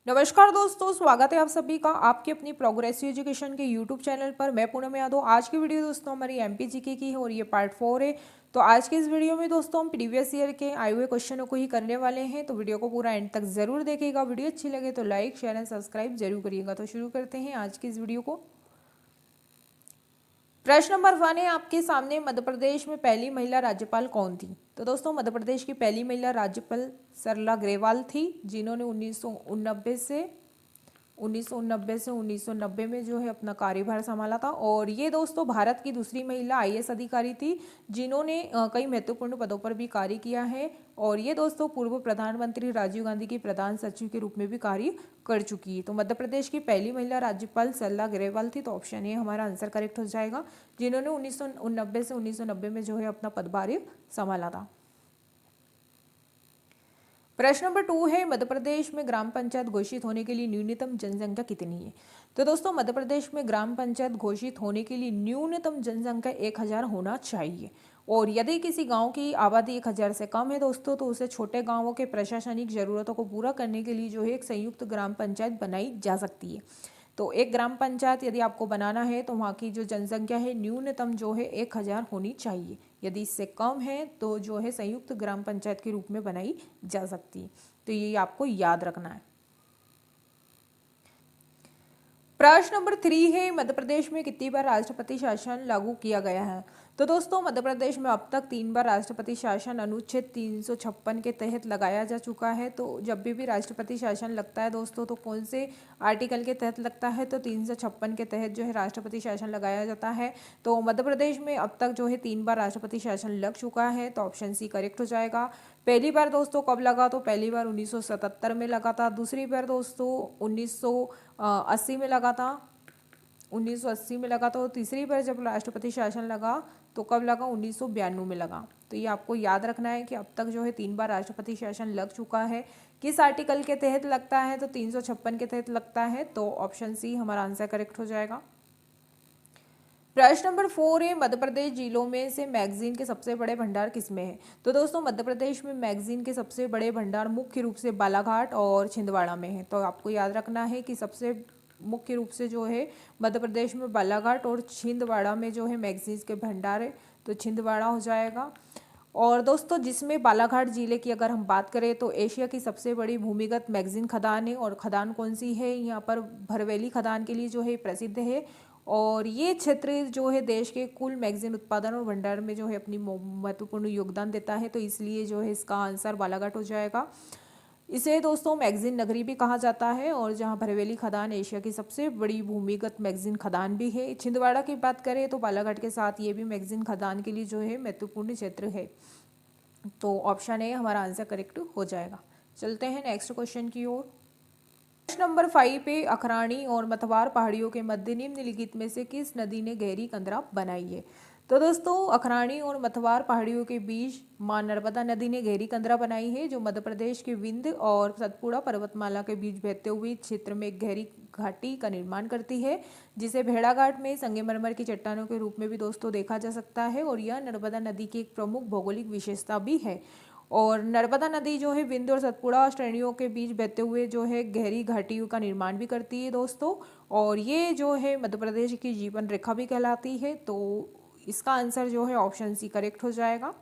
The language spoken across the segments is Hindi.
नमस्कार दोस्तों, स्वागत है आप सभी का आपके अपनी प्रोग्रेसिव एजुकेशन के यूट्यूब चैनल पर। मैं पूनम यादव। आज की वीडियो दोस्तों हमारी एमपी जीके की है और ये पार्ट 4 है। तो आज के इस वीडियो में दोस्तों हम प्रीवियस ईयर के आए हुए क्वेश्चनों को ही करने वाले हैं। तो वीडियो को पूरा एंड तक जरूर देखिएगा। वीडियो अच्छी लगे तो लाइक शेयर एंड सब्सक्राइब जरूर करिएगा। तो शुरू करते हैं आज की इस वीडियो को। प्रश्न नंबर 1 है आपके सामने, मध्य प्रदेश में पहली महिला राज्यपाल कौन थी? तो दोस्तों मध्य प्रदेश की पहली महिला राज्यपाल सरला ग्रेवाल थी, जिन्होंने 1990 से 1990 में जो है अपना कार्यभार संभाला था। और ये दोस्तों भारत की दूसरी महिला आईएएस अधिकारी थी, जिन्होंने कई महत्वपूर्ण पदों पर भी कार्य किया है। और ये दोस्तों पूर्व प्रधानमंत्री राजीव गांधी की प्रधान सचिव के रूप में भी कार्य कर चुकी है। तो मध्य प्रदेश की पहली महिला राज्यपाल सरला ग्रेवाल थी। तो ऑप्शन ए हमारा आंसर करेक्ट हो जाएगा, जिन्होंने 1990 से 1990 में जो है अपना पदभार संभाला था। प्रश्न नंबर 2 है, मध्य प्रदेश में ग्राम पंचायत घोषित होने के लिए न्यूनतम जनसंख्या कितनी है? तो दोस्तों मध्य प्रदेश में ग्राम पंचायत घोषित होने के लिए न्यूनतम जनसंख्या 1000 होना चाहिए। और यदि किसी गांव की आबादी 1000 से कम है दोस्तों, तो उसे छोटे गांवों के प्रशासनिक जरूरतों को पूरा करने के लिए जो है एक संयुक्त ग्राम पंचायत बनाई जा सकती है। तो एक ग्राम पंचायत यदि आपको बनाना है तो वहाँ की जो जनसंख्या है न्यूनतम जो है 1000 होनी चाहिए। यदि इससे कम है तो जो है संयुक्त ग्राम पंचायत के रूप में बनाई जा सकती है। तो ये आपको याद रखना है। प्रश्न नंबर 3 है, मध्य प्रदेश में कितनी बार राष्ट्रपति शासन लागू किया गया है? तो दोस्तों मध्य प्रदेश में अब तक 3 बार राष्ट्रपति शासन अनुच्छेद 356 के तहत लगाया जा चुका है। तो जब भी राष्ट्रपति शासन लगता है दोस्तों, तो कौन से आर्टिकल के तहत लगता है? तो 356 के तहत जो है राष्ट्रपति शासन लगाया जाता है। तो मध्य प्रदेश में अब तक जो है 3 बार राष्ट्रपति शासन लग चुका है। तो ऑप्शन सी करेक्ट हो जाएगा। पहली बार दोस्तों कब लगा? तो पहली बार 1977 में लगा था। दूसरी बार दोस्तों 1980 में लगा था। 1980 में लगा था। और तीसरी बार जब राष्ट्रपति शासन लगा तो कब लगा? 1992 में लगा। तो ये आपको याद रखना है कि अब तक जो है 3 बार राष्ट्रपति शासन लग चुका है। किस आर्टिकल के तहत लगता है? तो 356 के तहत लगता है। तो ऑप्शन सी हमारा आंसर करेक्ट हो जाएगा। प्रश्न नंबर 4 है, मध्य प्रदेश जिलों में से मैगजीन के सबसे बड़े भंडार किसमें है? तो दोस्तों मध्य प्रदेश में मैगजीन के सबसे बड़े भंडार मुख्य रूप से बालाघाट और छिंदवाड़ा में है। तो आपको याद रखना है कि सबसे मुख्य रूप से जो है मध्य प्रदेश में बालाघाट और छिंदवाड़ा में जो है मैगजीन्स के भंडार है। तो छिंदवाड़ा हो जाएगा। और दोस्तों जिसमें बालाघाट जिले की अगर हम बात करें तो एशिया की सबसे बड़ी भूमिगत मैगजीन खदान है। और खदान कौन सी है? यहाँ पर भरवेली खदान के लिए जो है प्रसिद्ध है। और ये क्षेत्र जो है देश के कुल मैगजीन उत्पादन और भंडार में जो है अपनी महत्वपूर्ण योगदान देता है। तो इसलिए जो है इसका आंसर बालाघाट हो जाएगा। इसे दोस्तों मैगजीन नगरी भी कहा जाता है। और जहाँ भरवेली खदान एशिया की सबसे बड़ी भूमिगत मैगजीन खदान भी है। छिंदवाड़ा की बात करें तो बालाघाट के साथ ये भी मैगजीन खदान के लिए जो है महत्वपूर्ण क्षेत्र है। तो ऑप्शन ए हमारा आंसर करेक्ट हो जाएगा। चलते हैं नेक्स्ट क्वेश्चन की ओर। प्रश्न नंबर 5 पे, अखराणी और मतवार पहाड़ियों के मध्य निम्नलिखित में से किस नदी ने गहरी कंदरा बनाई है? तो दोस्तों अखराणी और मतवार पहाड़ियों के बीच मां नर्मदा नदी ने गहरी कंदरा बनाई है, जो मध्य प्रदेश के विंध्य और सतपुड़ा पर्वतमाला के बीच बहते हुए क्षेत्र में एक गहरी घाटी का निर्माण करती है, जिसे भेड़ाघाट में संगमरमर की चट्टानों के रूप में भी दोस्तों देखा जा सकता है। और यह नर्मदा नदी की एक प्रमुख भौगोलिक विशेषता भी है। और नर्मदा नदी जो है विंध्य और सतपुड़ा श्रेणियों के बीच बहते हुए जो है गहरी घाटियों का निर्माण भी करती है दोस्तों। और ये जो है मध्य प्रदेश की जीवन रेखा भी कहलाती है। तो इसका आंसर जो है ऑप्शन सी करेक्ट हो जाएगा।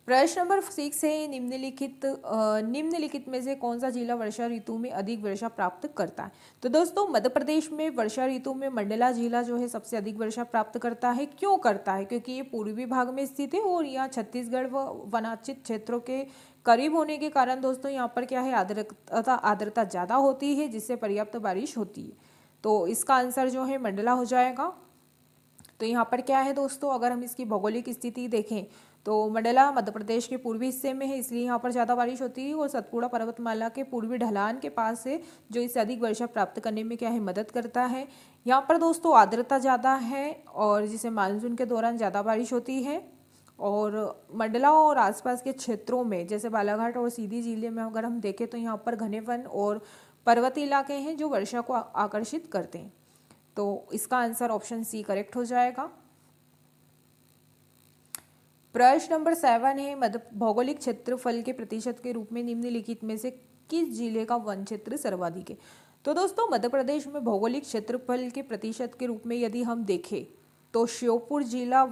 प्रश्न नंबर 6 है, निम्नलिखित में से कौन सा जिला वर्षा ऋतु में अधिक वर्षा प्राप्त करता है? तो दोस्तों मध्य प्रदेश में वर्षा ऋतु में मंडला जिला जो है सबसे अधिक वर्षा प्राप्त करता है। क्यों करता है? क्योंकि ये पूर्वी भाग में स्थित है और यहाँ छत्तीसगढ़ व वनांचित क्षेत्रों के करीब होने के कारण दोस्तों यहाँ पर क्या है, आर्द्रता ज़्यादा होती है, जिससे पर्याप्त बारिश होती है। तो इसका आंसर जो है मंडला हो जाएगा। तो यहाँ पर क्या है दोस्तों, अगर हम इसकी भौगोलिक स्थिति देखें तो मंडला मध्य प्रदेश के पूर्वी हिस्से में है, इसलिए यहाँ पर ज़्यादा बारिश होती है। और सतपुड़ा पर्वतमाला के पूर्वी ढलान के पास है, जो इससे अधिक वर्षा प्राप्त करने में क्या है, मदद करता है। यहाँ पर दोस्तों आर्द्रता ज़्यादा है और जिसे मानसून के दौरान ज़्यादा बारिश होती है। और मंडला और आसपास के क्षेत्रों में जैसे बालाघाट और सीधी जिले में अगर हम देखें तो यहाँ पर घने वन और पर्वतीय इलाके हैं जो वर्षा को आकर्षित करते हैं। तो इसका आंसर ऑप्शन सी करेक्ट हो जाएगा। प्रश्न नंबर 7 है, मध्य भौगोलिक क्षेत्रफल के प्रतिशत के रूप में निम्नलिखित में से किस जिले का वन क्षेत्र सर्वाधिक है? तो दोस्तों मध्य प्रदेश में भौगोलिक क्षेत्रफल के प्रतिशत के रूप में यदि हम देखें तो श्योपुर जिला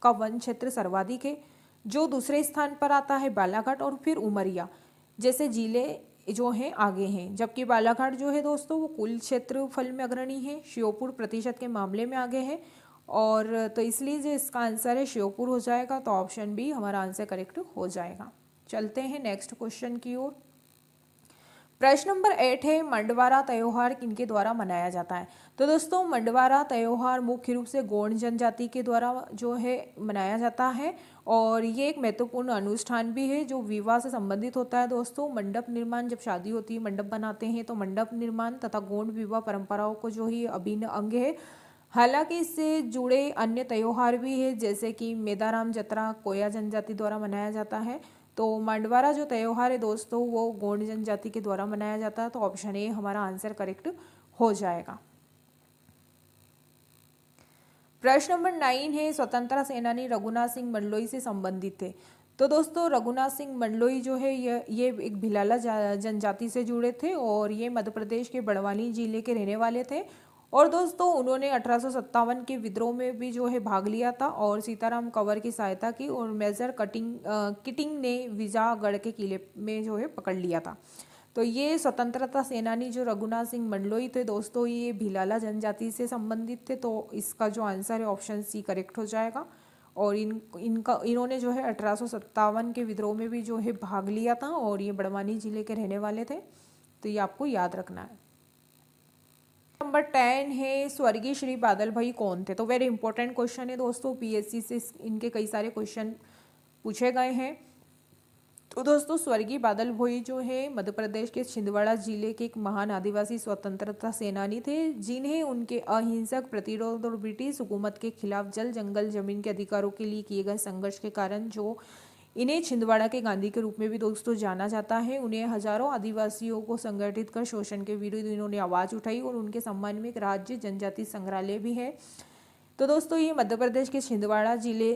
का वन क्षेत्र सर्वाधिक है। जो दूसरे स्थान पर आता है बालाघाट और फिर उमरिया जैसे जिले जो हैं आगे हैं, जबकि बालाघाट जो है दोस्तों वो कुल क्षेत्रफल में अग्रणी है, श्योपुर प्रतिशत के मामले में आगे है। और तो इसलिए जो इसका आंसर है श्योपुर हो जाएगा, तो ऑप्शन बी हमारा आंसर करेक्ट हो जाएगा। चलते हैं नेक्स्ट क्वेश्चन की ओर। प्रश्न नंबर 8 है मंडवारा त्योहार किनके द्वारा मनाया जाता है? तो दोस्तों मंडवारा त्योहार मुख्य रूप से गोंड जनजाति के द्वारा जो है मनाया जाता है और ये एक महत्वपूर्ण अनुष्ठान भी है जो विवाह से संबंधित होता है। दोस्तों मंडप निर्माण, जब शादी होती है मंडप बनाते हैं, तो मंडप निर्माण तथा गोंड विवाह परंपराओं को जो ही अभिन्न अंग है। हालांकि इससे जुड़े अन्य त्योहार भी है जैसे कि मेदाराम जतरा कोया जनजाति द्वारा मनाया जाता है। तो मंडवारा जो त्योहार है दोस्तों वो गोंड जनजाति के द्वारा मनाया जाता है, तो ऑप्शन ए हमारा आंसर करेक्ट हो जाएगा। प्रश्न नंबर 9 है स्वतंत्रता सेनानी रघुनाथ सिंह मंडलोई से संबंधित थे। तो दोस्तों रघुनाथ सिंह मंडलोई जो है ये एक भिलाला जनजाति से जुड़े थे और ये मध्य प्रदेश के बड़वानी जिले के रहने वाले थे। और दोस्तों उन्होंने 1857 के विद्रोह में भी जो है भाग लिया था और सीताराम कंवर की सहायता की और मेजर किटिंग ने विजयगढ़ के किले में जो है पकड़ लिया था। तो ये स्वतंत्रता सेनानी जो रघुनाथ सिंह मंडलोई थे दोस्तों ये भिलाला जनजाति से संबंधित थे, तो इसका जो आंसर है ऑप्शन सी करेक्ट हो जाएगा। और इन्होंने जो है 1857 के विद्रोह में भी जो है भाग लिया था और ये बड़वानी जिले के रहने वाले थे, तो ये आपको याद रखना है। नंबर 10 है स्वर्गीय श्री बादल भाई कौन थे? तो वेरी इंपॉर्टेंट क्वेश्चन है दोस्तों, पीएससी से इनके कई सारे क्वेश्चन पूछे गए हैं। तो दोस्तों स्वर्गीय बादल भाई जो है मध्य प्रदेश के छिंदवाड़ा जिले के एक महान आदिवासी स्वतंत्रता सेनानी थे जिन्हें उनके अहिंसक प्रतिरोध और ब्रिटिश हुकूमत के खिलाफ जल जंगल जमीन के अधिकारों के लिए किए गए संघर्ष के कारण जो इन्हें छिंदवाड़ा के गांधी के रूप में भी दोस्तों जाना जाता है। उन्हें हजारों आदिवासियों को संगठित कर शोषण के विरुद्ध इन्होंने आवाज़ उठाई और उनके सम्मान में एक राज्य जनजाति संग्रहालय भी है। तो दोस्तों ये मध्य प्रदेश के छिंदवाड़ा जिले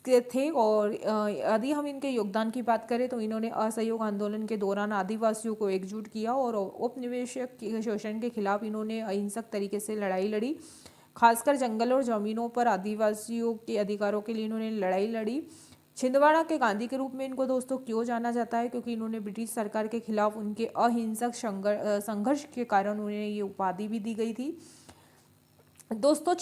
के थे और यदि हम इनके योगदान की बात करें तो इन्होंने असहयोग आंदोलन के दौरान आदिवासियों को एकजुट किया और उपनिवेशक के शोषण के खिलाफ इन्होंने अहिंसक तरीके से लड़ाई लड़ी। खासकर जंगल और जमीनों पर आदिवासियों के अधिकारों के लिए इन्होंने लड़ाई लड़ी। छिंदवाड़ा के गांधी के रूप में इनको दोस्तों क्यों जाना जाता है? क्योंकि इन्होंने ब्रिटिश सरकार के खिलाफ उनके अहिंसक संघर्ष के कारण उन्हें ये उपाधि भी दी गई थी। दोस्तों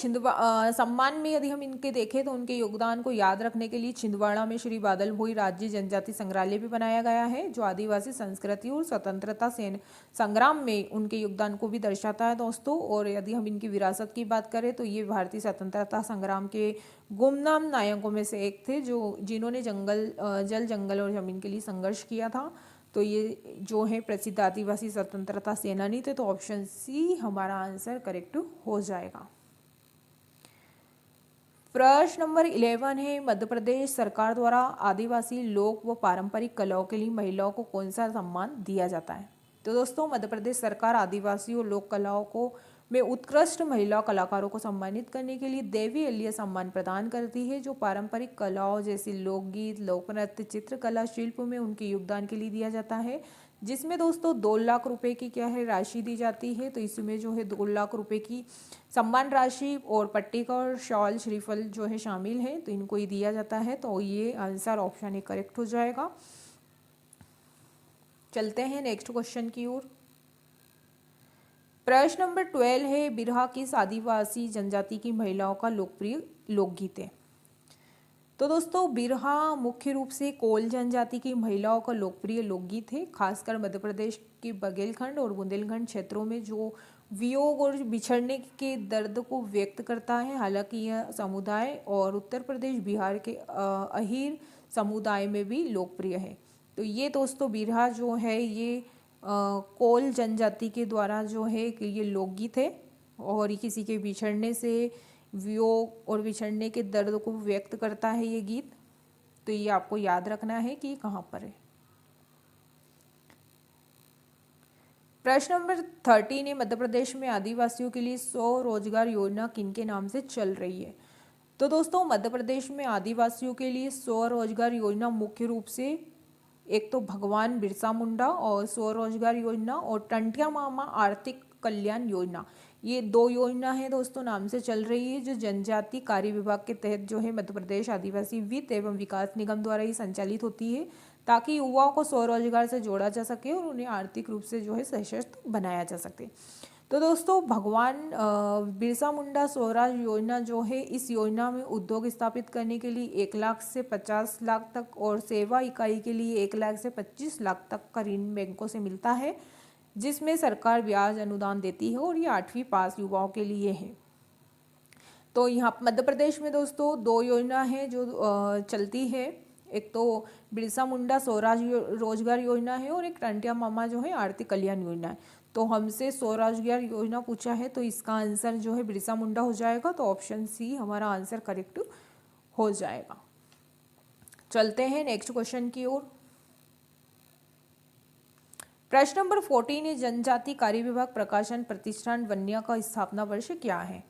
सम्मान में यदि हम इनके देखें तो उनके योगदान को याद रखने के लिए छिंदवाड़ा में श्री बादल भोई राज्य जनजाति संग्रहालय भी बनाया गया है जो आदिवासी संस्कृति और स्वतंत्रता संग्राम में उनके योगदान को भी दर्शाता है दोस्तों। और यदि हम इनकी विरासत की बात करें तो ये भारतीय स्वतंत्रता संग्राम के गुमनाम नायकों में से एक थे जिन्होंने जल जंगल और जमीन के लिए संघर्ष किया था। तो ये जो है प्रसिद्ध आदिवासी स्वतंत्रता सेनानी थे, तो ऑप्शन सी हमारा आंसर करेक्ट हो जाएगा। प्रश्न नंबर 11 है मध्य प्रदेश सरकार द्वारा आदिवासी लोक व पारंपरिक कलाओं के लिए महिलाओं को कौन सा सम्मान दिया जाता है? तो दोस्तों मध्य प्रदेश सरकार आदिवासी और लोक कलाओं को में उत्कृष्ट महिला कलाकारों को सम्मानित करने के लिए देवी अल्य सम्मान प्रदान करती है जो पारंपरिक कलाओं जैसे लोकगीत, लोकनृत्य, चित्रकला, शिल्प में उनके योगदान के लिए दिया जाता है, जिसमें दोस्तों 2 लाख रुपए की क्या है राशि दी जाती है। तो इसमें जो है 2 लाख रुपए की सम्मान राशि और पट्टिका और शॉल श्रीफल जो है शामिल है, तो इनको ही दिया जाता है। तो ये आंसर ऑप्शन ए करेक्ट हो जाएगा। चलते हैं नेक्स्ट क्वेश्चन की ओर। प्रश्न नंबर 12 है बिरहा किस आदिवासी जनजाति की महिलाओं का लोकप्रिय लोकगीत है? तो दोस्तों बिरहा मुख्य रूप से कोल जनजाति की महिलाओं का लोकप्रिय लोकगीत है। खासकर मध्य प्रदेश के बघेलखंड और बुंदेलखंड क्षेत्रों में जो वियोग और बिछड़ने के दर्द को व्यक्त करता है। हालांकि यह समुदाय और उत्तर प्रदेश बिहार के अहीर समुदाय में भी लोकप्रिय है। तो ये दोस्तों बिरहा जो है ये कोल जनजाति के द्वारा जो है कि ये लोकगीत है और किसी के बिछड़ने से वियोग और बिछड़ने के दर्द को व्यक्त करता है ये गीत। तो ये आपको याद रखना है कि कहाँ पर है। प्रश्न नंबर 13 है मध्य प्रदेश में आदिवासियों के लिए स्वरोजगार योजना किनके नाम से चल रही है? तो दोस्तों मध्य प्रदेश में आदिवासियों के लिए स्वरोजगार योजना मुख्य रूप से एक तो भगवान बिरसा मुंडा और स्वरोजगार योजना और टंटिया मामा आर्थिक कल्याण योजना। ये 2 योजना है दोस्तों, नाम से चल रही है, जो जनजाति कार्य विभाग के तहत जो है मध्य प्रदेश आदिवासी वित्त एवं विकास निगम द्वारा ही संचालित होती है, ताकि युवाओं को स्वरोजगार से जोड़ा जा सके और उन्हें आर्थिक रूप से जो है सशक्त बनाया जा सके। तो दोस्तों भगवान बिरसा मुंडा स्वराज योजना जो है, इस योजना में उद्योग स्थापित करने के लिए 1 लाख से 50 लाख तक और सेवा इकाई के लिए 1 लाख से 25 लाख तक का ऋण बैंकों से मिलता है, जिसमें सरकार ब्याज अनुदान देती है और ये 8वीं पास युवाओं के लिए है। तो यहाँ मध्य प्रदेश में दोस्तों 2 योजना है जो चलती है, एक तो बिरसा मुंडा स्वराज रोजगार योजना है और एक टंटिया मामा जो है आर्थिक कल्याण योजना है। तो हमसे स्वरोजगार योजना पूछा है, तो इसका आंसर जो है बिरसा मुंडा हो जाएगा, तो ऑप्शन सी हमारा आंसर करेक्ट हो जाएगा। चलते हैं नेक्स्ट क्वेश्चन की ओर। प्रश्न नंबर 14 है, जनजाति कार्य विभाग प्रकाशन प्रतिष्ठान वन्या का स्थापना वर्ष क्या है?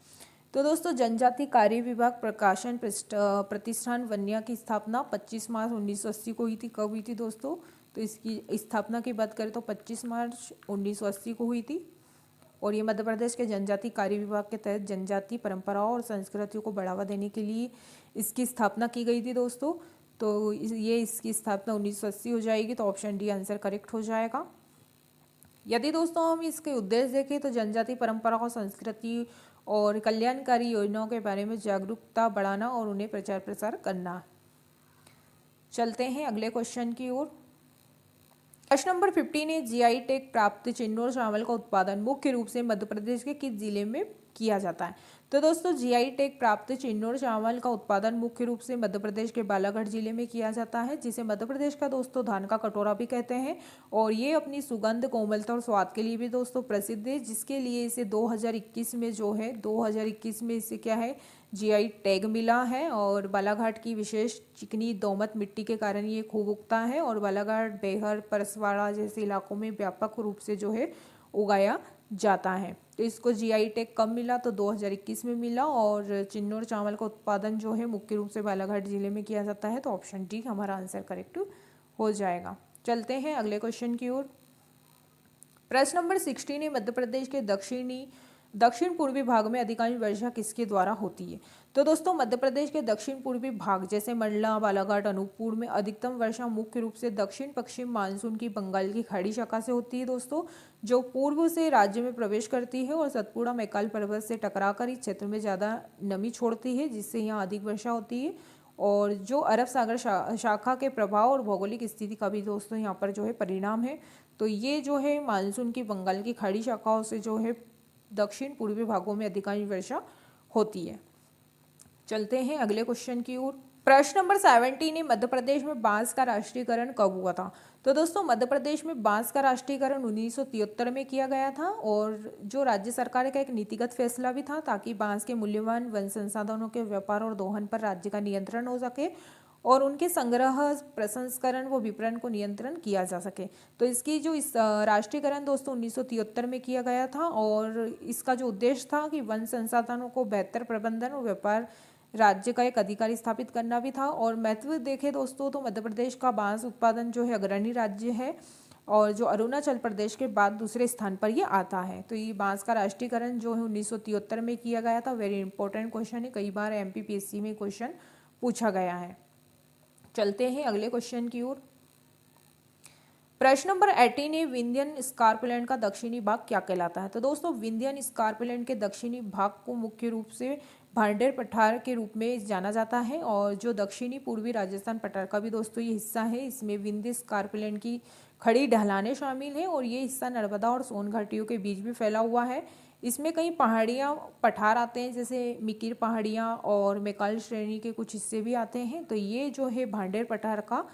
तो दोस्तों जनजाति कार्य विभाग प्रकाशन प्रतिष्ठान वन्या की स्थापना 25 मार्च 1980 को हुई थी। कब हुई थी दोस्तों? तो इसकी स्थापना की बात करें तो 25 मार्च 1980 को हुई थी और ये मध्य प्रदेश के जनजाति कार्य विभाग के तहत जनजाति परंपराओं और संस्कृतियों को बढ़ावा देने के लिए इसकी स्थापना की गई थी दोस्तों। तो ये इसकी स्थापना 1980 हो जाएगी, तो ऑप्शन डी आंसर करेक्ट हो जाएगा। यदि दोस्तों हम इसके उद्देश्य देखें तो जनजाति परंपराओं, संस्कृति और कल्याणकारी योजनाओं के बारे में जागरूकता बढ़ाना और उन्हें प्रचार प्रसार करना। चलते हैं अगले क्वेश्चन की ओर। प्रश्न नंबर 15 है, जीआई टैग प्राप्त चिन्नौर चावल का उत्पादन मुख्य रूप से मध्य प्रदेश के किस जिले में किया जाता है? तो दोस्तों जीआई टैग प्राप्त चिन्नौर चावल का उत्पादन मुख्य रूप से मध्य प्रदेश के बालाघाट जिले में किया जाता है, जिसे मध्य प्रदेश का दोस्तों धान का कटोरा भी कहते हैं और ये अपनी सुगंध, कोमलता और स्वाद के लिए भी दोस्तों प्रसिद्ध है, जिसके लिए इसे 2021 में जो है 2021 में इसे क्या है जीआई टैग मिला है। और बालाघाट की विशेष चिकनी दोमट मिट्टी के कारण ये खूब उगता है और बालाघाट, बेहर, परसवाड़ा जैसे इलाकों में व्यापक रूप से जो है उगाया जाता है। तो इसको जीआई टैग कब मिला? तो 2021 में मिला और चिन्नौर चावल का उत्पादन जो है मुख्य रूप से बालाघाट जिले में किया जाता है, तो ऑप्शन डी हमारा आंसर करेक्ट हो जाएगा। चलते हैं अगले क्वेश्चन की ओर। प्रश्न नंबर 16 है, मध्य प्रदेश के दक्षिण पूर्वी भाग में अधिकांश वर्षा किसके द्वारा होती है? तो दोस्तों मध्य प्रदेश के दक्षिण पूर्वी भाग जैसे मंडला, बालाघाट, अनूपपुर में अधिकतम वर्षा मुख्य रूप से दक्षिण पश्चिम मानसून की बंगाल की खाड़ी शाखा से होती है दोस्तों, जो पूर्व से राज्य में प्रवेश करती है और सतपुड़ा मैकाल पर्वत से टकराकर इस क्षेत्र में ज़्यादा नमी छोड़ती है, जिससे यहाँ अधिक वर्षा होती है। और जो अरब सागर शाखा के प्रभाव और भौगोलिक स्थिति का भी दोस्तों यहाँ पर जो है परिणाम है। तो ये जो है मानसून की बंगाल की खाड़ी शाखाओं से जो है दक्षिण पूर्वी भागों में अधिकांश वर्षा होती है। चलते हैं अगले क्वेश्चन की ओर। प्रश्न नंबर 17 है, मध्य प्रदेश में बांस का राष्ट्रीयकरण कब हुआ था? तो दोस्तों मध्य प्रदेश में बांस का राष्ट्रीयकरण 1973 में किया गया था और जो राज्य सरकार का एक नीतिगत फैसला भी था, ताकि बांस के मूल्यवान वन संसाधनों के व्यापार और दोहन पर राज्य का नियंत्रण हो सके और उनके संग्रह, प्रसंस्करण व विपणन को नियंत्रण किया जा सके। तो इसकी जो इस राष्ट्रीयकरण दोस्तों 1973 में किया गया था और इसका जो उद्देश्य था कि वन संसाधनों को बेहतर प्रबंधन और व्यापार राज्य का एक अधिकारी स्थापित करना भी था। और महत्व देखें दोस्तों तो मध्य प्रदेश का बांस उत्पादन जो है अग्रणी राज्य है और जो अरुणाचल प्रदेश के बाद दूसरे स्थान पर ये आता है। तो ये बांस का राष्ट्रीयकरण जो है 1973 में किया गया था। वेरी इंपॉर्टेंट क्वेश्चन है, कई बार एमपीपीएससी में क्वेश्चन पूछा गया है। चलते हैं अगले क्वेश्चन की ओर। प्रश्न नंबर 18 है, विंध्यन स्कार्पलैंड का दक्षिणी भाग क्या कहलाता है? तो दोस्तों विंध्यन स्कार्पलैंड के दक्षिणी भाग को मुख्य रूप से भांडेर पठार के रूप में जाना जाता है और जो दक्षिणी पूर्वी राजस्थान पठार का भी दोस्तों ये हिस्सा है। इसमें विंध्य स्कार्पलैंड की खड़ी ढलानें शामिल हैं और ये हिस्सा नर्मदा और सोन घाटियों के बीच भी फैला हुआ है। इसमें कई पहाड़ियाँ पठार आते हैं, जैसे मिकिर पहाड़ियाँ और मैकाल श्रेणी के कुछ हिस्से भी आते हैं। तो ये जो है भांडेर पठार का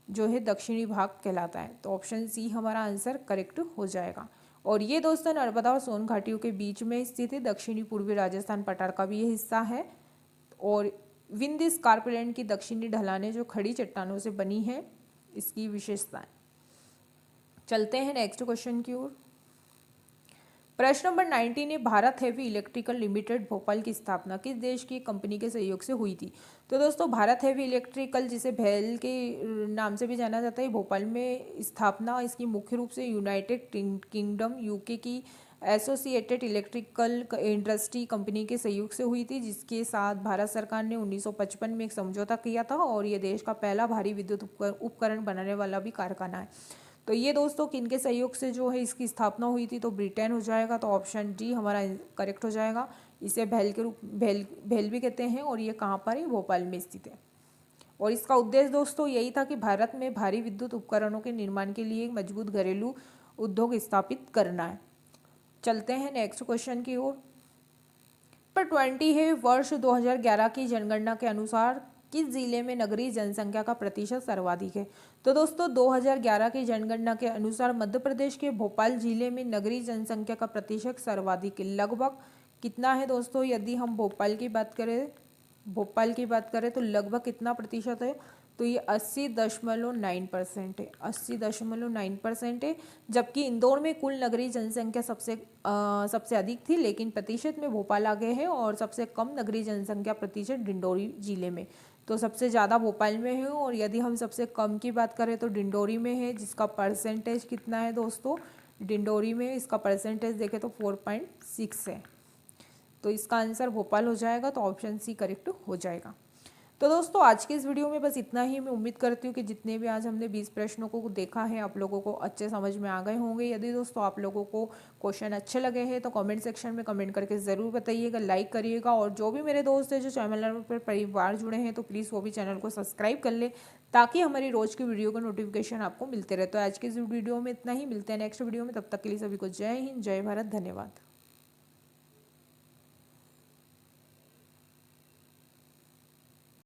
जो है दक्षिणी भाग कहलाता है, तो ऑप्शन सी हमारा आंसर करेक्ट हो जाएगा। और ये दोस्तों नर्मदा और सोन घाटियों के बीच में स्थित है, दक्षिणी पूर्वी राजस्थान पठार का भी ये हिस्सा है। और विंध्य स्कार्पलैंड की दक्षिणी ढलानें जो खड़ी चट्टानों से बनी है, इसकी विशेषताएं। चलते हैं नेक्स्ट क्वेश्चन की ओर। प्रश्न नंबर 19 है, Bharat heavy electrical limited Bhopal की स्थापना किस देश की कंपनी के सहयोग से हुई थी? तो दोस्तों भारत हैवी इलेक्ट्रिकल, जिसे भेल के नाम से भी जाना जाता है, भोपाल में स्थापना इसकी मुख्य रूप से यूनाइटेड किंगडम यूके की एसोसिएटेड इलेक्ट्रिकल इंडस्ट्री कंपनी के सहयोग से हुई थी, जिसके साथ भारत सरकार ने 1955 में एक समझौता किया था और ये देश का पहला भारी विद्युत उपकरण बनाने वाला भी कारखाना है। तो ये दोस्तों किनके सहयोग से जो है इसकी स्थापना हुई थी? तो ब्रिटेन हो जाएगा, तो ऑप्शन डी हमारा करेक्ट हो जाएगा। इसे भेल के रूप भेल भी कहते हैं और ये कहाँ पर है? भोपाल में स्थित है। और इसका उद्देश्य दोस्तों यही था कि भारत में भारी विद्युत उपकरणों के निर्माण के लिए एक मजबूत घरेलू उद्योग स्थापित करना है। चलते हैं नेक्स्ट क्वेश्चन की ओर। पर 20 है, वर्ष 2011 की जनगणना के अनुसार किस जिले में नगरीय जनसंख्या का प्रतिशत सर्वाधिक है? तो दोस्तों 2011 की जनगणना के अनुसार मध्य प्रदेश के भोपाल जिले में नगरीय जनसंख्या का प्रतिशत सर्वाधिक है। लगभग कितना है दोस्तों? यदि हम भोपाल की बात करें तो लगभग कितना प्रतिशत है? तो ये 80.9% है, 80.9% है। जबकि इंदौर में कुल नगरीय जनसंख्या सबसे अधिक थी, लेकिन प्रतिशत में भोपाल आगे है और सबसे कम नगरीय जनसंख्या प्रतिशत डिंडोरी जिले में। तो सबसे ज़्यादा भोपाल में है और यदि हम सबसे कम की बात करें तो डिंडोरी में है, जिसका परसेंटेज कितना है दोस्तों? डिंडोरी में इसका परसेंटेज देखें तो 4.6 है। तो इसका आंसर भोपाल हो जाएगा, तो ऑप्शन सी करेक्ट हो जाएगा। तो दोस्तों आज के इस वीडियो में बस इतना ही। मैं उम्मीद करती हूँ कि जितने भी आज हमने 20 प्रश्नों को देखा है आप लोगों को अच्छे समझ में आ गए होंगे। यदि दोस्तों आप लोगों को क्वेश्चन अच्छे लगे हैं तो कमेंट सेक्शन में कमेंट करके ज़रूर बताइएगा, लाइक करिएगा। और जो भी मेरे दोस्त हैं जो चैनल पर परिवार जुड़े हैं तो प्लीज़ वो भी चैनल को सब्सक्राइब कर ले, ताकि हमारी रोज़ की वीडियो का नोटिफिकेशन आपको मिलते रहे। तो आज के इस वीडियो में इतना ही, मिलते हैं नेक्स्ट वीडियो में। तब तक के लिए सभी को जय हिंद, जय भारत, धन्यवाद।